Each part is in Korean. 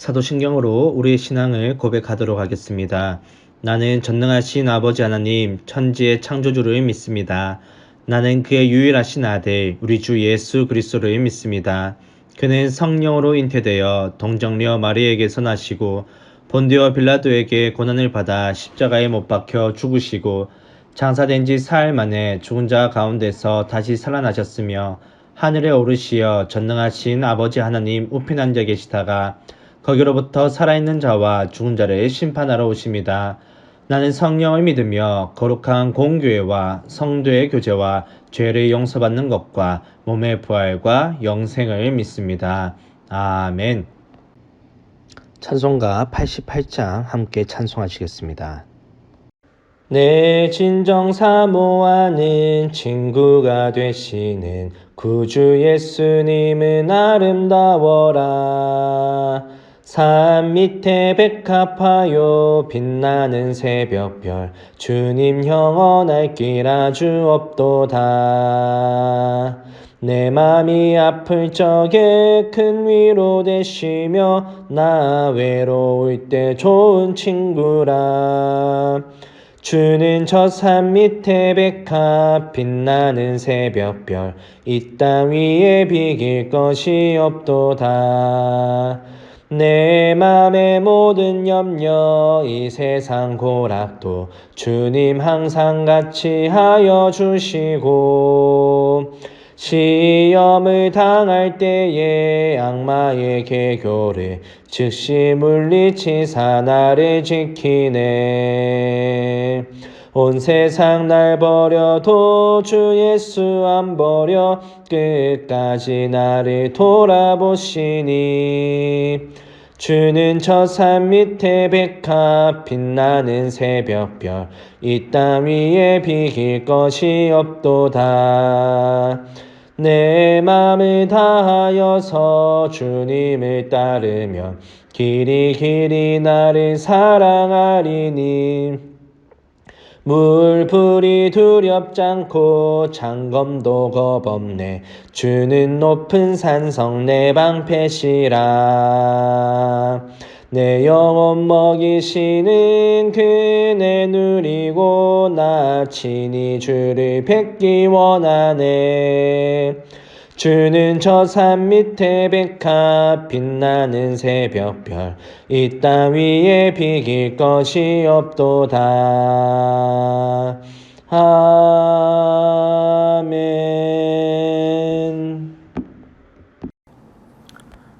사도신경으로 우리의 신앙을 고백하도록 하겠습니다. 나는 전능하신 아버지 하나님, 천지의 창조주를 믿습니다. 나는 그의 유일하신 아들, 우리 주 예수 그리스도를 믿습니다. 그는 성령으로 잉태되어 동정녀 마리에게서 나시고 본디오 빌라도에게 고난을 받아 십자가에 못 박혀 죽으시고 장사된 지 사흘 만에 죽은 자 가운데서 다시 살아나셨으며 하늘에 오르시어 전능하신 아버지 하나님 우편 앉아 계시다가 거기로부터 살아있는 자와 죽은 자를 심판하러 오십니다. 나는 성령을 믿으며 거룩한 공교회와 성도의 교제와 죄를 용서받는 것과 몸의 부활과 영생을 믿습니다. 아멘. 찬송가 88장 함께 찬송하시겠습니다. 내 진정 사모하는 친구가 되시는 구주 예수님은 아름다워라. 산 밑에 백합하여 빛나는 새벽별 주님 영원할 길 아주 없도다. 내 맘이 아플 적에 큰 위로 되시며 나 외로울 때 좋은 친구라. 주는 저 산 밑에 백합 빛나는 새벽별 이 땅 위에 비길 것이 없도다. 내 맘의 모든 염려 이 세상 고락도 주님 항상 같이 하여 주시고 시험을 당할 때에 악마의 계교를 즉시 물리치사 나를 지키네. 온 세상 날 버려도 주 예수 안 버려 끝까지 나를 돌아보시니. 주는 저 산 밑에 백합 빛나는 새벽별 이 땅 위에 비길 것이 없도다. 내 맘을 다하여서 주님을 따르면 길이 나를 사랑하리니. 물불이 두렵지 않고 장검도 겁없네. 주는 높은 산성 내 방패시라. 내 영혼 먹이시는 그네 누리고 나 친히 주를 뵙기 원하네. 주는 저 산 밑에 백합 빛나는 새벽별 이 땅 위에 비길 것이 없도다. 아멘.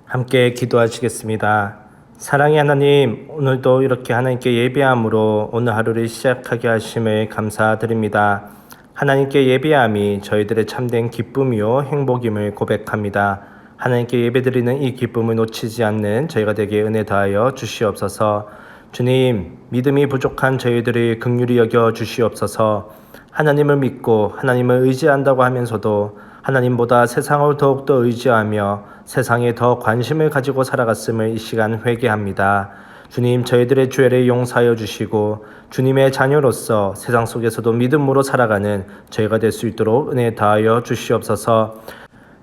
함께 기도하시겠습니다. 사랑의 하나님, 오늘도 이렇게 하나님께 예배함으로 오늘 하루를 시작하게 하심을 감사드립니다. 하나님께 예배함이 저희들의 참된 기쁨이요 행복임을 고백합니다. 하나님께 예배드리는 이 기쁨을 놓치지 않는 저희가 되게 은혜 다하여 주시옵소서. 주님, 믿음이 부족한 저희들이 긍휼히 여겨 주시옵소서. 하나님을 믿고 하나님을 의지한다고 하면서도 하나님보다 세상을 더욱더 의지하며 세상에 더 관심을 가지고 살아갔음을 이 시간 회개합니다. 주님, 저희들의 죄를 용서하여 주시고 주님의 자녀로서 세상 속에서도 믿음으로 살아가는 저희가 될 수 있도록 은혜 다하여 주시옵소서.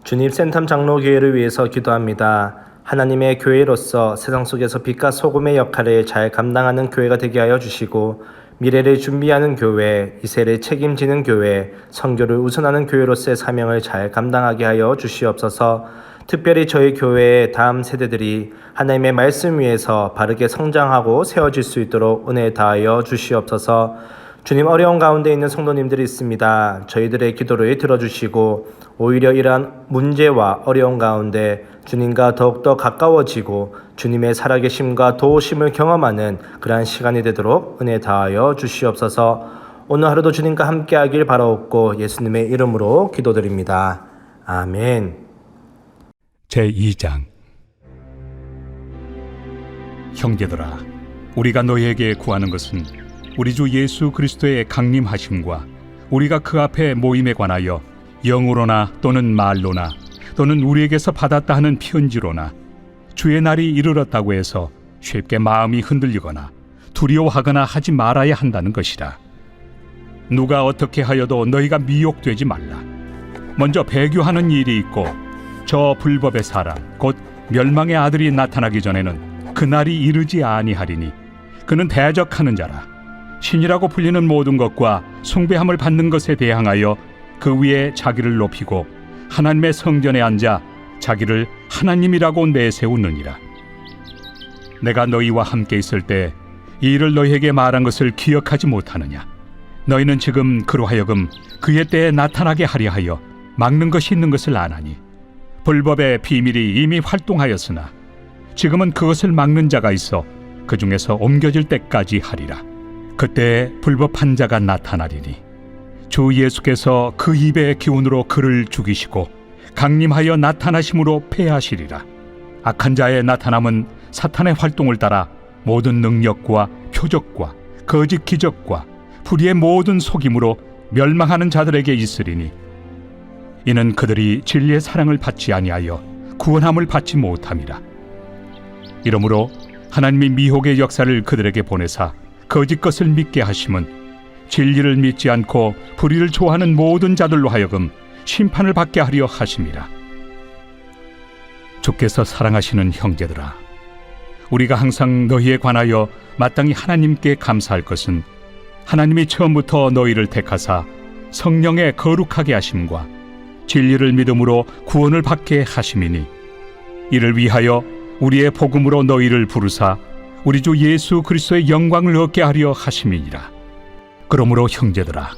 주님, 센텀 장로교회를 위해서 기도합니다. 하나님의 교회로서 세상 속에서 빛과 소금의 역할을 잘 감당하는 교회가 되게 하여 주시고 미래를 준비하는 교회, 이 세를 책임지는 교회, 선교를 우선하는 교회로서의 사명을 잘 감당하게 하여 주시옵소서. 특별히 저희 교회의 다음 세대들이 하나님의 말씀 위에서 바르게 성장하고 세워질 수 있도록 은혜 다하여 주시옵소서. 주님, 어려운 가운데 있는 성도님들이 있습니다. 저희들의 기도를 들어주시고 오히려 이러한 문제와 어려운 가운데 주님과 더욱더 가까워지고 주님의 살아계심과 도우심을 경험하는 그러한 시간이 되도록 은혜 다하여 주시옵소서. 오늘 하루도 주님과 함께하길 바라옵고 예수님의 이름으로 기도드립니다. 아멘. 제2장. 형제들아, 우리가 너희에게 구하는 것은 우리 주 예수 그리스도의 강림하심과 우리가 그 앞에 모임에 관하여 영으로나 또는 말로나 또는 우리에게서 받았다 하는 편지로나 주의 날이 이르렀다고 해서 쉽게 마음이 흔들리거나 두려워하거나 하지 말아야 한다는 것이라. 누가 어떻게 하여도 너희가 미혹되지 말라. 먼저 배교하는 일이 있고 저 불법의 사람 곧 멸망의 아들이 나타나기 전에는 그날이 이르지 아니하리니 그는 대적하는 자라. 신이라고 불리는 모든 것과 숭배함을 받는 것에 대항하여 그 위에 자기를 높이고 하나님의 성전에 앉아 자기를 하나님이라고 내세우느니라. 내가 너희와 함께 있을 때 이 일을 너희에게 말한 것을 기억하지 못하느냐? 너희는 지금 그로 하여금 그의 때에 나타나게 하려 하여 막는 것이 있는 것을 아나니 불법의 비밀이 이미 활동하였으나 지금은 그것을 막는 자가 있어 그 중에서 옮겨질 때까지 하리라. 그때 불법한 자가 나타나리니 주 예수께서 그 입의 기운으로 그를 죽이시고 강림하여 나타나심으로 패하시리라. 악한 자의 나타남은 사탄의 활동을 따라 모든 능력과 표적과 거짓 기적과 불의의 모든 속임으로 멸망하는 자들에게 있으리니 이는 그들이 진리의 사랑을 받지 아니하여 구원함을 받지 못함이라. 이러므로 하나님이 미혹의 역사를 그들에게 보내사 거짓 것을 믿게 하심은 진리를 믿지 않고 불의를 좋아하는 모든 자들로 하여금 심판을 받게 하려 하심이라. 주께서 사랑하시는 형제들아, 우리가 항상 너희에 관하여 마땅히 하나님께 감사할 것은 하나님이 처음부터 너희를 택하사 성령에 거룩하게 하심과 진리를 믿음으로 구원을 받게 하심이니 이를 위하여 우리의 복음으로 너희를 부르사 우리 주 예수 그리스도의 영광을 얻게 하려 하심이니라. 그러므로 형제들아,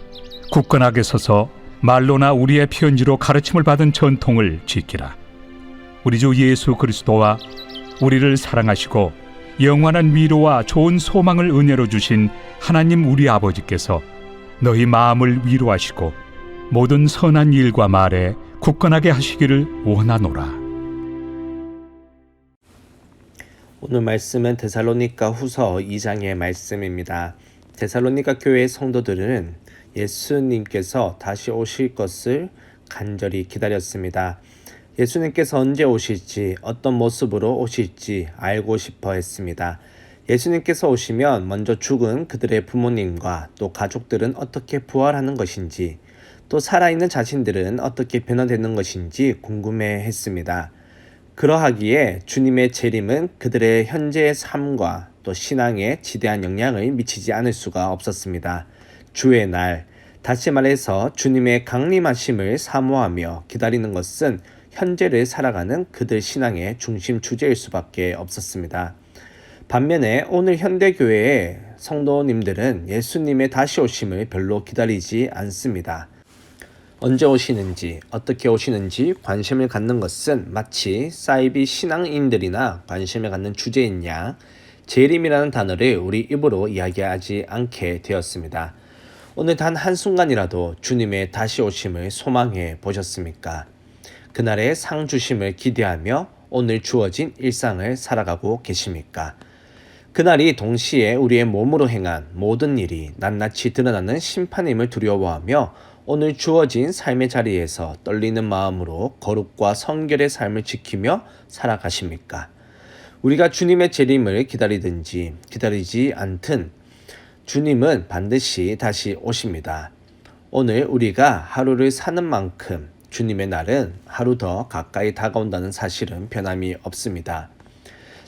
굳건하게 서서 말로나 우리의 편지로 가르침을 받은 전통을 지키라. 우리 주 예수 그리스도와 우리를 사랑하시고 영원한 위로와 좋은 소망을 은혜로 주신 하나님 우리 아버지께서 너희 마음을 위로하시고 모든 선한 일과 말에 굳건하게 하시기를 원하노라. 오늘 말씀은 데살로니가 후서 2장의 말씀입니다. 데살로니가 교회의 성도들은 예수님께서 다시 오실 것을 간절히 기다렸습니다. 예수님께서 언제 오실지, 어떤 모습으로 오실지 알고 싶어 했습니다. 예수님께서 오시면 먼저 죽은 그들의 부모님과 또 가족들은 어떻게 부활하는 것인지, 또 살아있는 자신들은 어떻게 변화되는 것인지 궁금해 했습니다. 그러하기에 주님의 재림은 그들의 현재의 삶과 또 신앙에 지대한 영향을 미치지 않을 수가 없었습니다. 주의 날, 다시 말해서 주님의 강림하심을 사모하며 기다리는 것은 현재를 살아가는 그들 신앙의 중심 주제일 수밖에 없었습니다. 반면에 오늘 현대교회의 성도님들은 예수님의 다시 오심을 별로 기다리지 않습니다. 언제 오시는지, 어떻게 오시는지 관심을 갖는 것은 마치 사이비 신앙인들이나 관심을 갖는 주제인 양 재림이라는 단어를 우리 입으로 이야기하지 않게 되었습니다. 오늘 단 한순간이라도 주님의 다시 오심을 소망해 보셨습니까? 그날의 상 주심을 기대하며 오늘 주어진 일상을 살아가고 계십니까? 그날이 동시에 우리의 몸으로 행한 모든 일이 낱낱이 드러나는 심판임을 두려워하며 오늘 주어진 삶의 자리에서 떨리는 마음으로 거룩과 성결의 삶을 지키며 살아가십니까? 우리가 주님의 재림을 기다리든지 기다리지 않든 주님은 반드시 다시 오십니다. 오늘 우리가 하루를 사는 만큼 주님의 날은 하루 더 가까이 다가온다는 사실은 변함이 없습니다.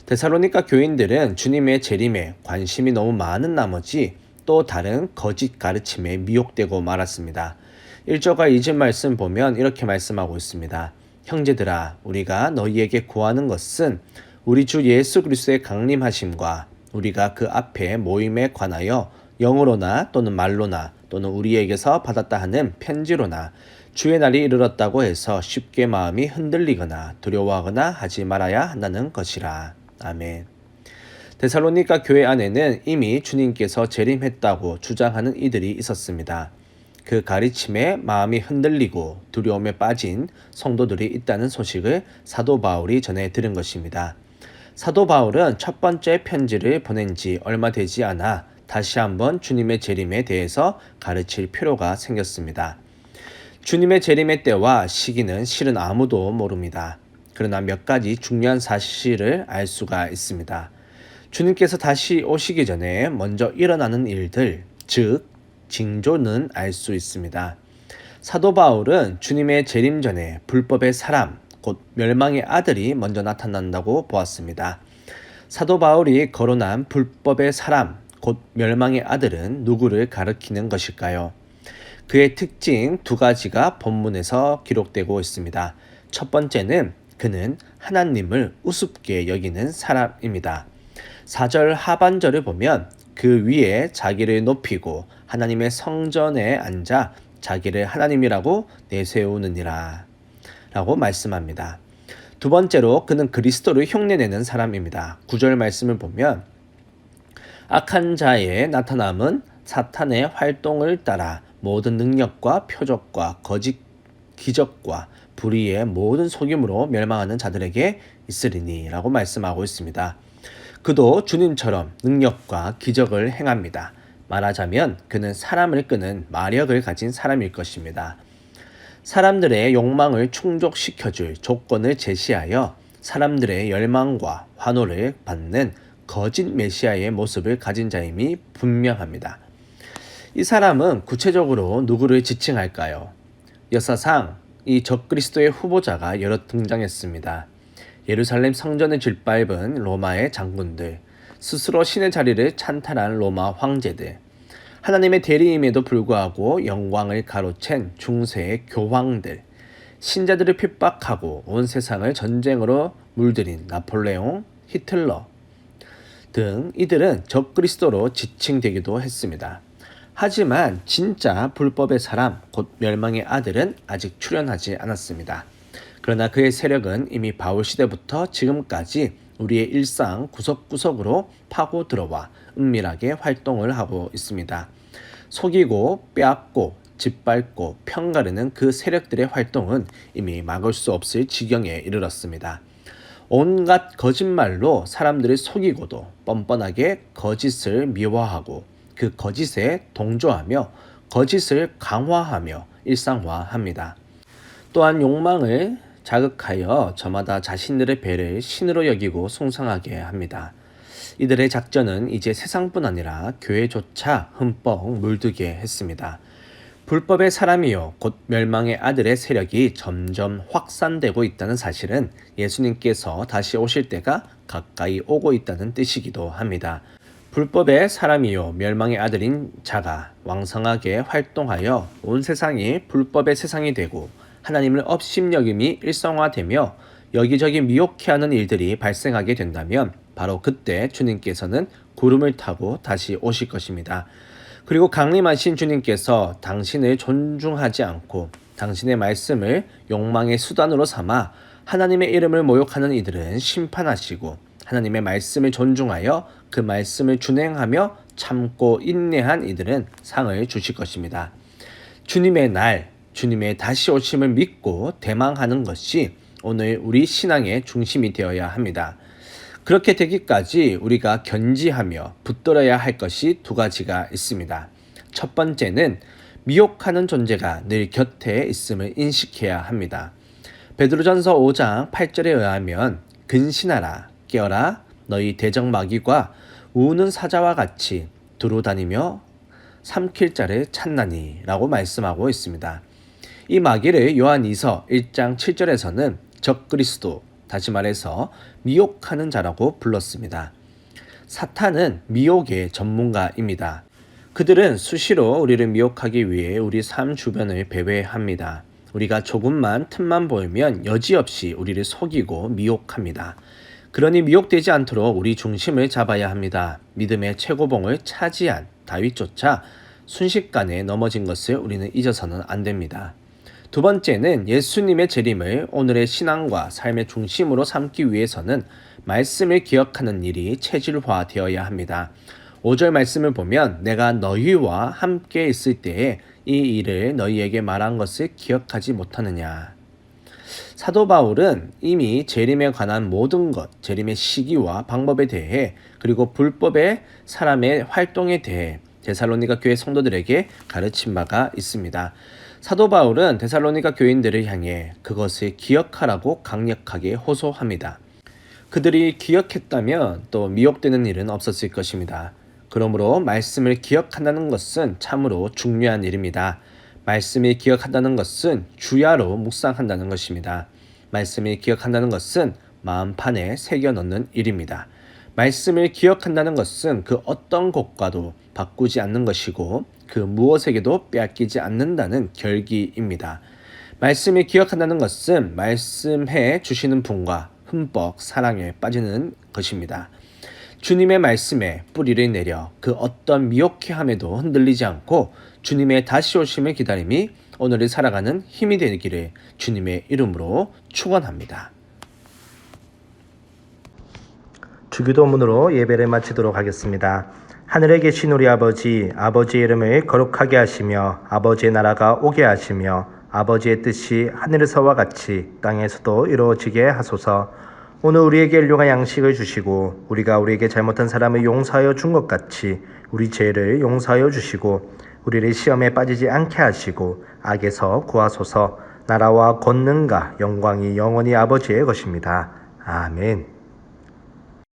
데살로니가 교인들은 주님의 재림에 관심이 너무 많은 나머지 또 다른 거짓 가르침에 미혹되고 말았습니다. 1절과 2절 말씀 보면 이렇게 말씀하고 있습니다. 형제들아, 우리가 너희에게 구하는 것은 우리 주 예수 그리스도의 강림하심과 우리가 그 앞에 모임에 관하여 영으로나 또는 말로나 또는 우리에게서 받았다 하는 편지로나 주의 날이 이르렀다고 해서 쉽게 마음이 흔들리거나 두려워하거나 하지 말아야 한다는 것이라. 아멘. 데살로니가 교회 안에는 이미 주님께서 재림했다고 주장하는 이들이 있었습니다. 그 가르침에 마음이 흔들리고 두려움에 빠진 성도들이 있다는 소식을 사도 바울이 전해 들은 것입니다. 사도 바울은 첫 번째 편지를 보낸 지 얼마 되지 않아 다시 한번 주님의 재림에 대해서 가르칠 필요가 생겼습니다. 주님의 재림의 때와 시기는 실은 아무도 모릅니다. 그러나 몇 가지 중요한 사실을 알 수가 있습니다. 주님께서 다시 오시기 전에 먼저 일어나는 일들, 즉 징조는 알 수 있습니다. 사도 바울은 주님의 재림 전에 불법의 사람, 곧 멸망의 아들이 먼저 나타난다고 보았습니다. 사도 바울이 거론한 불법의 사람, 곧 멸망의 아들은 누구를 가리키는 것일까요? 그의 특징 두 가지가 본문에서 기록되고 있습니다. 첫 번째는 그는 하나님을 우습게 여기는 사람입니다. 4절 하반절을 보면 그 위에 자기를 높이고 하나님의 성전에 앉아 자기를 하나님이라고 내세우느니라 라고 말씀합니다. 두 번째로 그는 그리스도를 흉내내는 사람입니다. 9절 말씀을 보면 악한 자의 나타남은 사탄의 활동을 따라 모든 능력과 표적과 거짓 기적과 불의의 모든 속임으로 멸망하는 자들에게 있으리니 라고 말씀하고 있습니다. 그도 주님처럼 능력과 기적을 행합니다. 말하자면 그는 사람을 끄는 마력을 가진 사람일 것입니다. 사람들의 욕망을 충족시켜줄 조건을 제시하여 사람들의 열망과 환호를 받는 거짓 메시아의 모습을 가진 자임이 분명합니다. 이 사람은 구체적으로 누구를 지칭할까요? 역사상 이 적그리스도의 후보자가 여러 등장했습니다. 예루살렘 성전을 짓밟은 로마의 장군들, 스스로 신의 자리를 찬탈한 로마 황제들, 하나님의 대리임에도 불구하고 영광을 가로챈 중세의 교황들, 신자들을 핍박하고 온 세상을 전쟁으로 물들인 나폴레옹, 히틀러 등 이들은 적그리스도로 지칭되기도 했습니다. 하지만 진짜 불법의 사람, 곧 멸망의 아들은 아직 출현하지 않았습니다. 그러나 그의 세력은 이미 바울 시대부터 지금까지 우리의 일상 구석구석으로 파고 들어와 은밀하게 활동을 하고 있습니다. 속이고 빼앗고 짓밟고 편가르는 그 세력들의 활동은 이미 막을 수 없을 지경에 이르렀습니다. 온갖 거짓말로 사람들을 속이고도 뻔뻔하게 거짓을 미화하고 그 거짓에 동조하며 거짓을 강화하며 일상화합니다. 또한 욕망을 자극하여 저마다 자신들의 배를 신으로 여기고 숭상하게 합니다. 이들의 작전은 이제 세상뿐 아니라 교회조차 흠뻑 물들게 했습니다. 불법의 사람이요 곧 멸망의 아들의 세력이 점점 확산되고 있다는 사실은 예수님께서 다시 오실 때가 가까이 오고 있다는 뜻이기도 합니다. 불법의 사람이요 멸망의 아들인 자가 왕성하게 활동하여 온 세상이 불법의 세상이 되고 하나님을 업신여김이 일성화되며 여기저기 미혹해하는 일들이 발생하게 된다면 바로 그때 주님께서는 구름을 타고 다시 오실 것입니다. 그리고 강림하신 주님께서 당신을 존중하지 않고 당신의 말씀을 욕망의 수단으로 삼아 하나님의 이름을 모욕하는 이들은 심판하시고 하나님의 말씀을 존중하여 그 말씀을 준행하며 참고 인내한 이들은 상을 주실 것입니다. 주님의 날, 주님의 다시 오심을 믿고 대망하는 것이 오늘 우리 신앙의 중심이 되어야 합니다. 그렇게 되기까지 우리가 견지하며 붙들어야 할 것이 두 가지가 있습니다. 첫 번째는 미혹하는 존재가 늘 곁에 있음을 인식해야 합니다. 베드로전서 5장 8절에 의하면 근신하라 깨어라 너희 대적 마귀가 우는 사자와 같이 두루 다니며 삼킬 자를 찾나니 라고 말씀하고 있습니다. 이 마귀를 요한 2서 1장 7절에서는 적그리스도, 다시 말해서 미혹하는 자라고 불렀습니다. 사탄은 미혹의 전문가입니다. 그들은 수시로 우리를 미혹하기 위해 우리 삶 주변을 배회합니다. 우리가 조금만 틈만 보이면 여지없이 우리를 속이고 미혹합니다. 그러니 미혹되지 않도록 우리 중심을 잡아야 합니다. 믿음의 최고봉을 차지한 다윗조차 순식간에 넘어진 것을 우리는 잊어서는 안 됩니다. 두 번째는 예수님의 재림을 오늘의 신앙과 삶의 중심으로 삼기 위해서는 말씀을 기억하는 일이 체질화되어야 합니다. 5절 말씀을 보면 내가 너희와 함께 있을 때에 이 일을 너희에게 말한 것을 기억하지 못하느냐. 사도 바울은 이미 재림에 관한 모든 것, 재림의 시기와 방법에 대해 그리고 불법의 사람의 활동에 대해 데살로니가 교회 성도들에게 가르친 바가 있습니다. 사도 바울은 데살로니가 교인들을 향해 그것을 기억하라고 강력하게 호소합니다. 그들이 기억했다면 또 미혹되는 일은 없었을 것입니다. 그러므로 말씀을 기억한다는 것은 참으로 중요한 일입니다. 말씀을 기억한다는 것은 주야로 묵상한다는 것입니다. 말씀을 기억한다는 것은 마음판에 새겨 넣는 일입니다. 말씀을 기억한다는 것은 그 어떤 것과도 바꾸지 않는 것이고 그 무엇에게도 빼앗기지 않는다는 결기입니다. 말씀을 기억한다는 것은 말씀해 주시는 분과 흠뻑 사랑에 빠지는 것입니다. 주님의 말씀에 뿌리를 내려 그 어떤 미혹해함에도 흔들리지 않고 주님의 다시 오심을 기다림이 오늘을 살아가는 힘이 되기를 주님의 이름으로 축원합니다. 주기도문으로 예배를 마치도록 하겠습니다. 하늘에 계신 우리 아버지, 아버지의 이름을 거룩하게 하시며 아버지의 나라가 오게 하시며 아버지의 뜻이 하늘에서와 같이 땅에서도 이루어지게 하소서. 오늘 우리에게 일용할 양식을 주시고 우리가 우리에게 잘못한 사람을 용서하여 준 것 같이 우리 죄를 용서하여 주시고 우리를 시험에 빠지지 않게 하시고 악에서 구하소서. 나라와 권능과 영광이 영원히 아버지의 것입니다. 아멘.